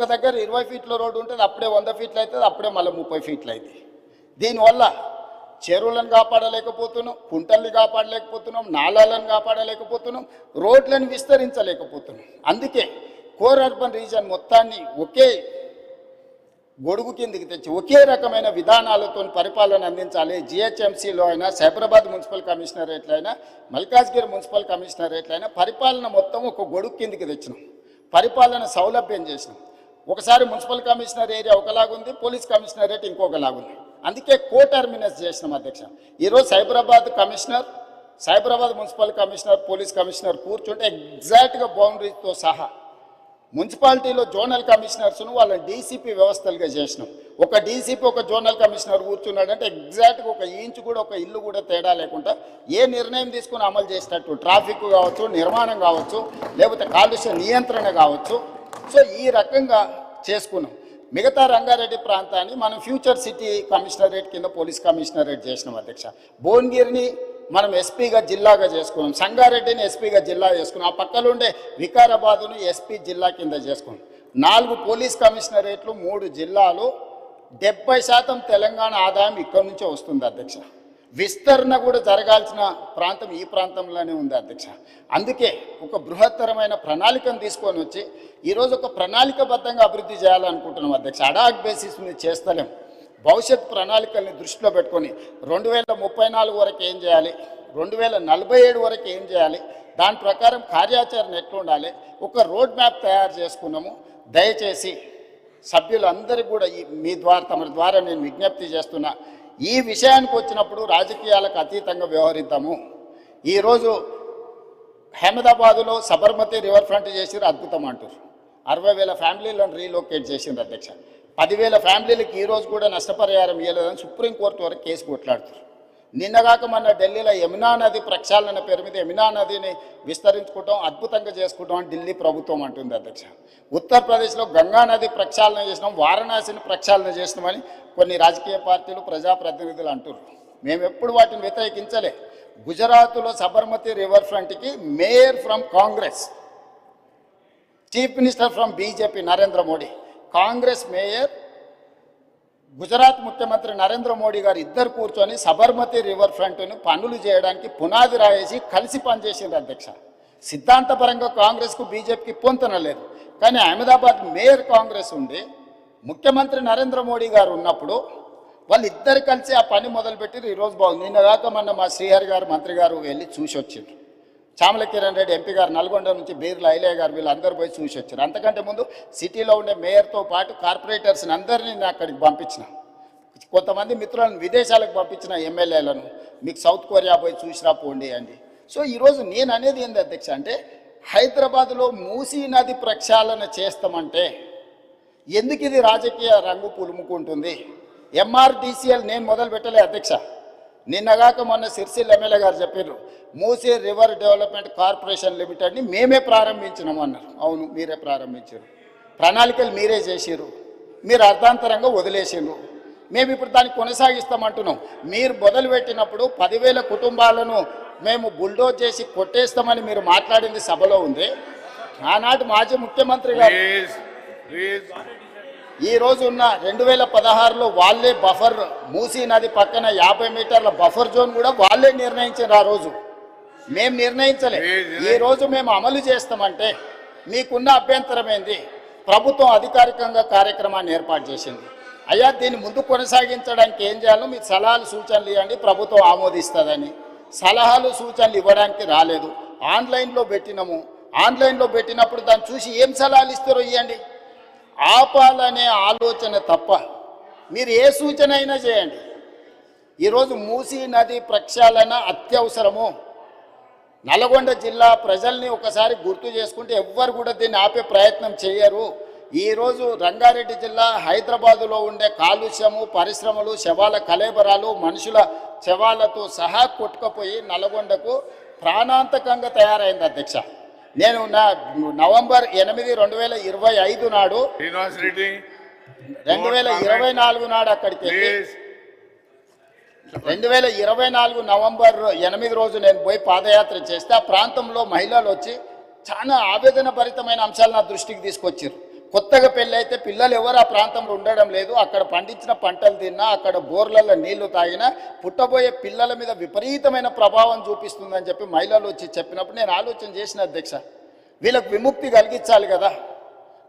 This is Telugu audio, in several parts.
ఒక దగ్గర 20 ఫీట్ల రోడ్డు ఉంటుంది, అప్పుడే 100 ఫీట్లు అవుతుంది, అప్పుడే మళ్ళీ 30 ఫీట్లు అవుతుంది. దీనివల్ల చెరువులను కాపాడలేకపోతున్నాం, కుంటల్ని కాపాడలేకపోతున్నాం, నాళాలను కాపాడలేకపోతున్నాం, రోడ్లను విస్తరించలేకపోతున్నాం. అందుకే కోర్ అర్బన్ రీజన్ మొత్తాన్ని ఒకే గొడుగు కిందికి తెచ్చి ఒకే రకమైన విధానాలతో పరిపాలన అందించాలి. జిహెచ్ఎంసీలో అయినా, సైబరాబాద్ మున్సిపల్ కమిషనరేట్లో అయినా, మల్కాజ్గిరి మున్సిపల్ కమిషనరేట్లో అయినా పరిపాలన మొత్తం ఒక గొడుగు కిందికి తెచ్చినాం, పరిపాలన సౌలభ్యం చేసినాం. ఒకసారి మున్సిపల్ కమిషనర్ ఏరియా ఒకలాగుంది, పోలీస్ కమిషనరేట్ ఇంకొకలాగుంది. అందుకే కోటర్మినస్ చేసినాం అధ్యక్ష. ఈరోజు Cyberabad municipal commissioner, police commissioner కూర్చుంటే ఎగ్జాక్ట్గా బౌండరీతో సహా మున్సిపాలిటీలో జోనల్ కమిషనర్స్ను వాళ్ళ డీసీపీ వ్యవస్థలుగా చేసినాం. ఒక డీసీపీ ఒక జోనల్ కమిషనర్ కూర్చున్నాడంటే ఎగ్జాక్ట్గా ఒక ఇంచు కూడా, ఒక ఇల్లు కూడా తేడా లేకుండా ఏ నిర్ణయం తీసుకుని అమలు చేసేటట్టు, ట్రాఫిక్ కావచ్చు, నిర్మాణం కావచ్చు, లేకపోతే కాలుష్య నియంత్రణ కావచ్చు. సో ఈ రకంగా చేసుకున్నాం. మిగతా రంగారెడ్డి ప్రాంతాన్ని మనం ఫ్యూచర్ సిటీ కమిషనరేట్ కింద పోలీస్ కమిషనరేట్ చేసినాం అధ్యక్ష. భువనగిరిని మనం ఎస్పీగా జిల్లాగా చేసుకున్నాం, సంగారెడ్డిని ఎస్పీగా జిల్లా చేసుకున్నాం, ఆ పక్కన ఉండే వికారాబాదును ఎస్పీ జిల్లా కింద చేసుకున్నాం. 4 పోలీస్ కమిషనరేట్లు, 3 జిల్లాలు, 70% తెలంగాణ ఆదాయం ఇక్కడి నుంచే వస్తుంది అధ్యక్ష. విస్తరణ కూడా జరగాల్సిన ప్రాంతం ఈ ప్రాంతంలోనే ఉంది అధ్యక్ష. అందుకే ఒక బృహత్తరమైన ప్రణాళికను తీసుకొని వచ్చి ఈరోజు ఒక ప్రణాళికబద్ధంగా అభివృద్ధి చేయాలనుకుంటున్నాం అధ్యక్ష. అడాక్ బేసిస్ మీద చేస్తలేం. భవిష్యత్ ప్రణాళికల్ని దృష్టిలో పెట్టుకొని 2034 వరకు ఏం చేయాలి, 2047 వరకు ఏం చేయాలి, దాని ప్రకారం కార్యాచరణ ఎట్లా ఉండాలి, ఒక రోడ్ మ్యాప్ తయారు చేసుకున్నాము. దయచేసి సభ్యులందరికీ కూడా తమ ద్వారా నేను విజ్ఞప్తి చేస్తున్నా, ఈ విషయానికి వచ్చినప్పుడు రాజకీయాలకు అతీతంగా వ్యవహరిద్దాము. ఈరోజు అహ్మదాబాదులో సబర్మతి రివర్ ఫ్రంట్ చేసిరు, అద్భుతం అంటారు. 60,000 ఫ్యామిలీలను రీలొకేట్ చేసింది అధ్యక్ష. 10,000 ఫ్యామిలీలకు ఈరోజు కూడా నష్టపరిహారం ఇవ్వలేదని సుప్రీంకోర్టు వరకు కేసు కొట్లాడుతారు. నిన్నగాక మన ఢిల్లీలో యమునా నది ప్రక్షాళన పేరు మీద యమునా నదిని విస్తరించుకుంటాం, అద్భుతంగా చేసుకుంటాం అని ఢిల్లీ ప్రభుత్వం అంటుంది అధ్యక్ష. ఉత్తరప్రదేశ్లో గంగా నది ప్రక్షాళన చేసినాం, వారణాసిని ప్రక్షాళన చేసినామని కొన్ని రాజకీయ పార్టీలు, ప్రజాప్రతినిధులు అంటున్నారు. మేము ఎప్పుడు వాటిని వ్యతిరేకించలే. గుజరాత్లో సబర్మతి రివర్ ఫ్రంట్కి mayor from Congress, chief minister from BJP Narendra Modi, Congress mayor, Gujarat ముఖ్యమంత్రి నరేంద్ర మోడీ గారు ఇద్దరు కూర్చొని సబర్మతి రివర్ ఫ్రంట్ను పనులు చేయడానికి పునాది రాయేసి కలిసి పనిచేసింది అధ్యక్ష. సిద్ధాంతపరంగా కాంగ్రెస్కు బీజేపీకి పొంతన లేదు, కానీ అహ్మదాబాద్ మేయర్ కాంగ్రెస్ ఉండి ముఖ్యమంత్రి నరేంద్ర మోడీ గారు ఉన్నప్పుడు వాళ్ళిద్దరు కలిసి ఆ పని మొదలుపెట్టి ఈరోజు బాగుంది. నిన్నగాక మొన్న మా శ్రీహరి గారు మంత్రి గారు వెళ్ళి చూసి వచ్చిండ్రు. చామల కిరణ్ రెడ్డి ఎంపీ గారు నల్గొండ నుంచి, బీర్ల ఐలయ్య గారు, వీళ్ళందరూ పోయి చూసి వచ్చారు. అంతకంటే ముందు సిటీలో ఉండే మేయర్తో పాటు కార్పొరేటర్స్ని అందరినీ నేను అక్కడికి పంపించిన, కొంతమంది మిత్రులను విదేశాలకు పంపించిన, ఎమ్మెల్యేలను, మీకు సౌత్ కొరియా పోయి చూసిరా పోండి అండి. సో ఈరోజు నేను అనేది ఏంది అధ్యక్ష అంటే, హైదరాబాద్లో మూసీ నది ప్రక్షాళన చేస్తామంటే ఎందుకు ఇది రాజకీయ రంగు పులుముకుంటుంది? ఎంఆర్డీసీఎల్ నేను మొదలు పెట్టలే అధ్యక్ష. నిన్నగాక మొన్న సిరిసిల్ల ఎమ్మెల్యే గారు చెప్పారు, మూసీ రివర్ డెవలప్మెంట్ కార్పొరేషన్ లిమిటెడ్ని మేమే ప్రారంభించినామన్నారు. అవును, మీరే ప్రారంభించారు, ప్రణాళికలు మీరే చేసిరు, మీరు అర్థాంతరంగా వదిలేసిండ్రు. మేము ఇప్పుడు దాన్ని కొనసాగిస్తామంటున్నాం. మీరు మొదలుపెట్టినప్పుడు 10,000 కుటుంబాలను మేము బుల్డోజ్ చేసి కొట్టేస్తామని మీరు మాట్లాడింది సభలో ఉంది. ఆనాటి మాజీ ముఖ్యమంత్రి గారు ఈ రోజు ఉన్న 2016లో వాళ్ళే బఫర్, మూసీ నది పక్కన 50 మీటర్ల బఫర్ జోన్ కూడా వాళ్ళే నిర్ణయించారు. ఆ రోజు మేము నిర్ణయించలే. ఈ రోజు మేము అమలు చేస్తామంటే మీకున్న అభ్యంతరం ఏంది? ప్రభుత్వం అధికారికంగా కార్యక్రమాన్ని ఏర్పాటు చేసింది. అయ్యా, దీన్ని ముందు కొనసాగించడానికి ఏం చేయాలో మీరు సలహాలు సూచనలు ఇవ్వండి, ప్రభుత్వం ఆమోదిస్తుందని. సలహాలు సూచనలు ఇవ్వడానికి రాలేదు. ఆన్లైన్లో పెట్టినాము. ఆన్లైన్లో పెట్టినప్పుడు దాన్ని చూసి ఏం సలహాలు ఇస్తారో ఇవ్వండి. ఆపాలనే ఆలోచన తప్ప మీరు ఏ సూచన అయినా చేయండి. ఈరోజు మూసీ నది ప్రక్షాళన అత్యవసరము. నల్గొండ జిల్లా ప్రజల్ని ఒకసారి గుర్తు చేసుకుంటే ఎవ్వరు కూడా దీన్ని ఆపే ప్రయత్నం చేయరు. ఈరోజు రంగారెడ్డి జిల్లా హైదరాబాదులో ఉండే కాలుష్యము, పరిశ్రమలు, శవాల కలేబరాలు, మనుషుల శవాలతో సహా కొట్టుకుపోయి నల్గొండకు ప్రాణాంతకంగా తయారైంది అధ్యక్ష. నేను నవంబర్ 8, 2025 నాడు 2024 నాడు అక్కడికి వెళ్ళి 2024 నవంబర్ 8 రోజు నేను పోయి పాదయాత్ర చేస్తే ఆ ప్రాంతంలో మహిళలు వచ్చి చాలా ఆవేదన భరితమైన అంశాలు నా దృష్టికి తీసుకొచ్చారు. కొత్తగా పెళ్ళి అయితే పిల్లలు ఎవరు ఆ ప్రాంతంలో ఉండడం లేదు. అక్కడ పండించిన పంటలు తిన్నా, అక్కడ బోర్లలో నీళ్లు తాగినా పుట్టబోయే పిల్లల మీద విపరీతమైన ప్రభావం చూపిస్తుందని చెప్పి మహిళలు వచ్చి చెప్పినప్పుడు నేను ఆలోచన చేసిన అధ్యక్ష, వీళ్ళకు విముక్తి కలిగించాలి కదా,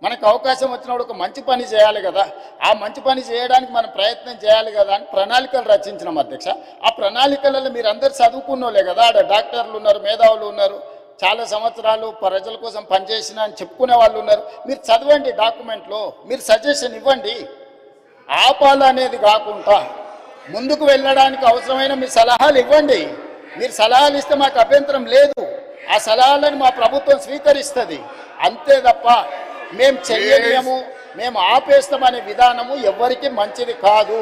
మనకు అవకాశం వచ్చినప్పుడు ఒక మంచి పని చేయాలి కదా, ఆ మంచి పని చేయడానికి మనం ప్రయత్నం చేయాలి కదా అని ప్రణాళికలు రచించినాం అధ్యక్ష. ఆ ప్రణాళికలలో మీరు అందరు చదువుకున్నోలే కదా, ఆడ డాక్టర్లు ఉన్నారు, మేధావులు ఉన్నారు, చాలా సంవత్సరాలు ప్రజల కోసం పనిచేసిన అని చెప్పుకునే వాళ్ళు ఉన్నారు. మీరు చదవండి, డాక్యుమెంట్లో మీరు సజెషన్ ఇవ్వండి. ఆపాలనేది కాకుండా ముందుకు వెళ్ళడానికి అవసరమైన మీ సలహాలు ఇవ్వండి. మీరు సలహాలు ఇస్తే మాకు అభ్యంతరం లేదు, ఆ సలహాలను మా ప్రభుత్వం స్వీకరిస్తుంది. అంతే తప్ప మేము చెయ్యలేము, మేము ఆపేస్తామనే విధానము ఎవరికి మంచిది కాదు.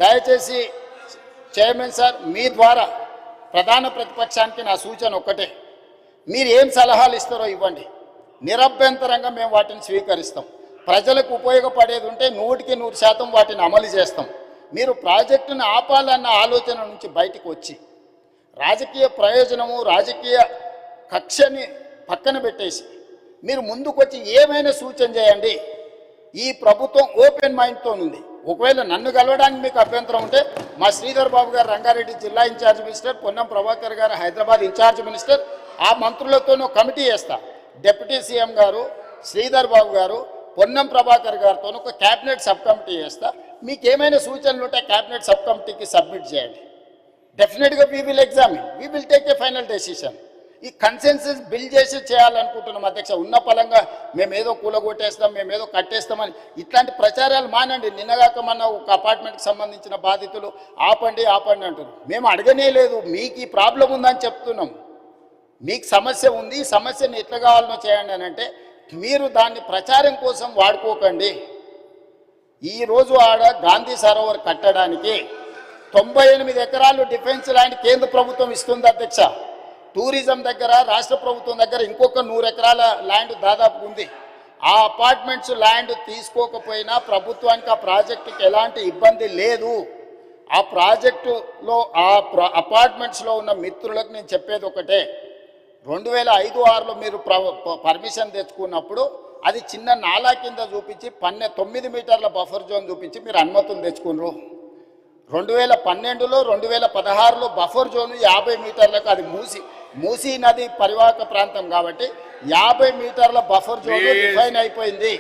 దయచేసి చైర్మన్ సార్, మీ ద్వారా ప్రధాన ప్రతిపక్షానికి నా సూచన ఒక్కటే, మీరు ఏం సలహాలు ఇస్తారో ఇవ్వండి, నిరభ్యంతరంగా మేము వాటిని స్వీకరిస్తాం. ప్రజలకు ఉపయోగపడేది ఉంటే 100% వాటిని అమలు చేస్తాం. మీరు ప్రాజెక్టును ఆపాలన్న ఆలోచన నుంచి బయటకు వచ్చి రాజకీయ ప్రయోజనము, రాజకీయ కక్షని పక్కన పెట్టేసి మీరు ముందుకు వచ్చి ఏమైనా సూచన చేయండి. ఈ ప్రభుత్వం ఓపెన్ మైండ్తో ఉంది. ఒకవేళ నన్ను కలవడానికి మీకు అభ్యంతరం ఉంటే మా శ్రీధర్ బాబు గారు రంగారెడ్డి జిల్లా ఇన్ఛార్జ్ మినిస్టర్, పొన్నం ప్రభాకర్ గారు హైదరాబాద్ ఇన్ఛార్జ్ మినిస్టర్, ఆ మంత్రులతోనూ కమిటీ చేస్తా. డిప్యూటీ సీఎం గారు, శ్రీధర్ బాబు గారు, పొన్నం ప్రభాకర్ గారితో ఒక క్యాబినెట్ సబ్ కమిటీ చేస్తా. మీకు ఏమైనా సూచనలు ఉంటే క్యాబినెట్ సబ్ కమిటీకి సబ్మిట్ చేయండి. డెఫినెట్గా we will examine, we will take a final decision. ఈ కన్సెన్సస్ బిల్డ్ చేసి చేయాలనుకుంటున్నాం అధ్యక్ష. ఉన్న పలంగా మేమేదో కూలగొట్టేస్తాం, మేమేదో కట్టేస్తామని ఇట్లాంటి ప్రచారాలు మానండి. నిన్నగాక మన ఒక అపార్ట్మెంట్కి సంబంధించిన బాధితులు ఆపండి ఆపండి అంటారు. మేము అడగనే లేదు, మీకు ఈ ప్రాబ్లం ఉందని చెప్తున్నాం. మీకు సమస్య ఉంది, ఈ సమస్యను ఎట్లా కావాలనో చేయండి అని అంటే మీరు దాన్ని ప్రచారం కోసం వాడుకోకండి. ఈరోజు ఆడ గాంధీ సరోవర్ కట్టడానికి 98 ఎకరాలు డిఫెన్స్ ల్యాండ్ కేంద్ర ప్రభుత్వం ఇస్తుంది అధ్యక్ష. టూరిజం దగ్గర రాష్ట్ర ప్రభుత్వం దగ్గర ఇంకొక 100 ఎకరాల ల్యాండ్ దాదాపు ఉంది. ఆ అపార్ట్మెంట్స్ ల్యాండ్ తీసుకోకపోయినా ప్రభుత్వానికి ఆ ప్రాజెక్టుకి ఎలాంటి ఇబ్బంది లేదు. ఆ ప్రాజెక్టులో అపార్ట్మెంట్స్లో ఉన్న మిత్రులకు నేను చెప్పేది ఒకటే, 2005-06లో మీరు పర్మిషన్ తెచ్చుకున్నప్పుడు అది చిన్న నాలా కింద చూపించి 9 మీటర్ల బఫర్ జోన్ చూపించి మీరు అనుమతులు తెచ్చుకున్నారు. 2012లో 2016లో బఫర్ జోన్ 50 మీటర్లకు, అది మూసీ నది పరివాహక ప్రాంతం కాబట్టి 50 మీటర్ల బఫర్ జోన్ డిఫైన్ అయిపోయింది.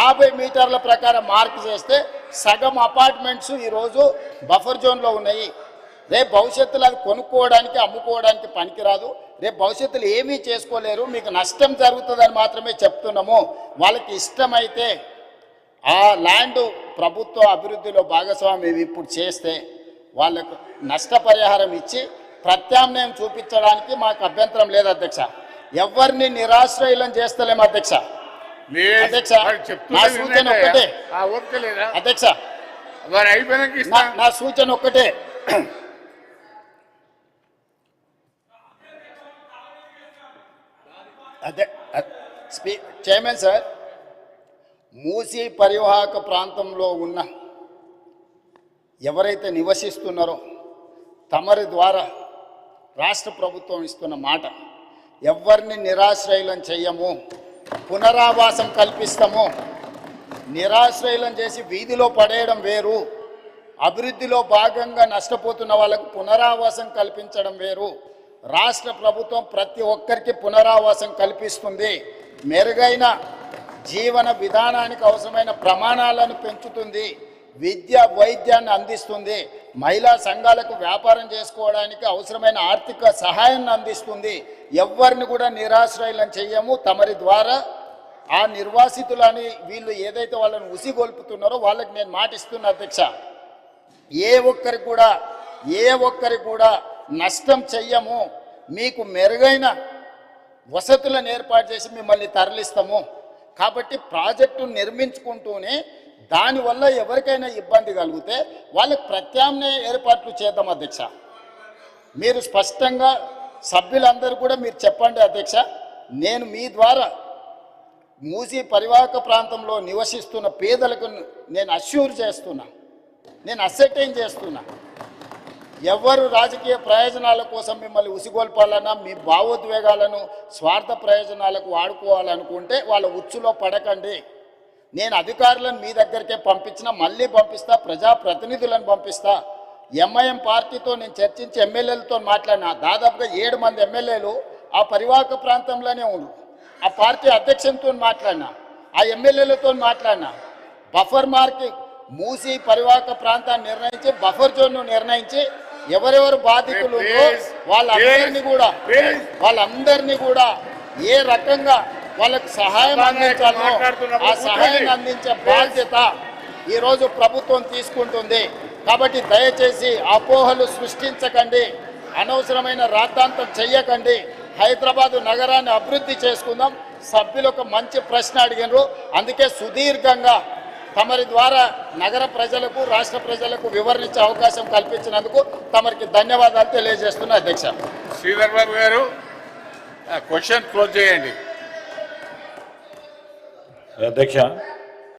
50 మీటర్ల ప్రకారం మార్క్ చేస్తే సగం అపార్ట్మెంట్స్ ఈరోజు బఫర్ జోన్లో ఉన్నాయి. రేపు భవిష్యత్తులో అది కొనుక్కోవడానికి అమ్ముకోవడానికి పనికిరాదు. రేపు భవిష్యత్తులో ఏమీ చేసుకోలేరు, మీకు నష్టం జరుగుతుందని మాత్రమే చెప్తున్నాము. వాళ్ళకి ఇష్టమైతే ఆ ల్యాండ్ ప్రభుత్వ అభివృద్ధిలో భాగస్వామ్యం ఇప్పుడు చేస్తే వాళ్ళకు నష్టపరిహారం ఇచ్చి ప్రత్యామ్నాయం చూపించడానికి మాకు అభ్యంతరం లేదు అధ్యక్ష. ఎవరిని నిరాశ్రయులను చేస్తలేము అధ్యక్ష. అధ్యక్ష నా సూచన ఒక్కటే అధ్యక్ష, నా సూచన ఒక్కటే, అదే చైర్మన్ సార్, మూసీ పరివాహక ప్రాంతంలో ఉన్న ఎవరైతే నివసిస్తున్నారో తమరి ద్వారా రాష్ట్ర ప్రభుత్వం ఇస్తున్న మాట, ఎవరిని నిరాశ్రయులను చెయ్యము, పునరావాసం కల్పిస్తాము. నిరాశ్రయులను చేసి వీధిలో పడేయడం వేరు, అభివృద్ధిలో భాగంగా నష్టపోతున్న వాళ్ళకు పునరావాసం కల్పించడం వేరు. రాష్ట్ర ప్రభుత్వం ప్రతి ఒక్కరికి పునరావాసం కల్పిస్తుంది, మెరుగైన జీవన విధానానికి అవసరమైన ప్రమాణాలను పెంచుతుంది, విద్య వైద్యాన్ని అందిస్తుంది, మహిళా సంఘాలకు వ్యాపారం చేసుకోవడానికి అవసరమైన ఆర్థిక సహాయాన్ని అందిస్తుంది. ఎవరిని కూడా నిరాశ్రయులను చెయ్యము. తమరి ద్వారా ఆ నిర్వాసితులని వీళ్ళు ఏదైతే వాళ్ళని ఉసిగొల్పుతున్నారో వాళ్ళకి నేను మాటిస్తున్నా అధ్యక్ష, ఏ ఒక్కరికి కూడా నష్టం చెయ్యము. మీకు మెరుగైన వసతులను ఏర్పాటు చేసి మిమ్మల్ని తరలిస్తాము. కాబట్టి ప్రాజెక్టు నిర్మించుకుంటూనే దానివల్ల ఎవరికైనా ఇబ్బంది కలిగితే వాళ్ళకి ప్రత్యామ్నాయ ఏర్పాట్లు చేద్దాం అధ్యక్ష. మీరు స్పష్టంగా సభ్యులందరూ కూడా మీరు చెప్పండి అధ్యక్ష. నేను మీ ద్వారా మూసీ పరివాహక ప్రాంతంలో నివసిస్తున్న పేదలకు నేను అష్యూర్ చేస్తున్నా, నేను అసెర్టైన్ చేస్తున్నా, ఎవరు రాజకీయ ప్రయోజనాల కోసం మిమ్మల్ని ఉసిగొల్పాలన్నా మీ భావోద్వేగాలను స్వార్థ ప్రయోజనాలకు వాడుకోవాలనుకుంటే వాళ్ళ ఉచ్చులో పడకండి. నేను అధికారులను మీ దగ్గరికే పంపించిన, మళ్ళీ పంపిస్తా, ప్రజాప్రతినిధులను పంపిస్తా. ఎంఐఎం పార్టీతో నేను చర్చించి ఎమ్మెల్యేలతో మాట్లాడినా. దాదాపుగా 7 మంది ఎమ్మెల్యేలు ఆ పరివాహక ప్రాంతంలోనే ఉన్నారు. ఆ పార్టీ అధ్యక్షునితో మాట్లాడినా, ఆ ఎమ్మెల్యేలతో మాట్లాడినా. బఫర్ మార్కి మూసి పరివాహక ప్రాంతాన్ని నిర్ణయించి, బఫర్ జోన్ను నిర్ణయించి, ఎవరెవరు బాధితులు వాళ్ళందరినీ కూడా ఏ రకంగా వాళ్ళకు సహాయం అందించాలో ఆ సహాయాన్ని అందించే బాధ్యత ఈరోజు ప్రభుత్వం తీసుకుంటుంది. కాబట్టి దయచేసి అపోహలు సృష్టించకండి, అనవసరమైన రాద్ధాంతం చెయ్యకండి. హైదరాబాదు నగరాన్ని అభివృద్ధి చేసుకుందాం. సభ్యులు ఒక మంచి ప్రశ్న అడిగినారు, అందుకే సుదీర్ఘంగా తమరి ద్వారా నగర ప్రజలకు, రాష్ట్ర ప్రజలకు వివరించే అవకాశం కల్పించినందుకు తమరికి ధన్యవాదాలు తెలియజేస్తున్నా అధ్యక్ష. శ్రీధర్ బాబు గారు క్వశ్చన్ క్లోజ్ చేయండి అధ్యక్ష.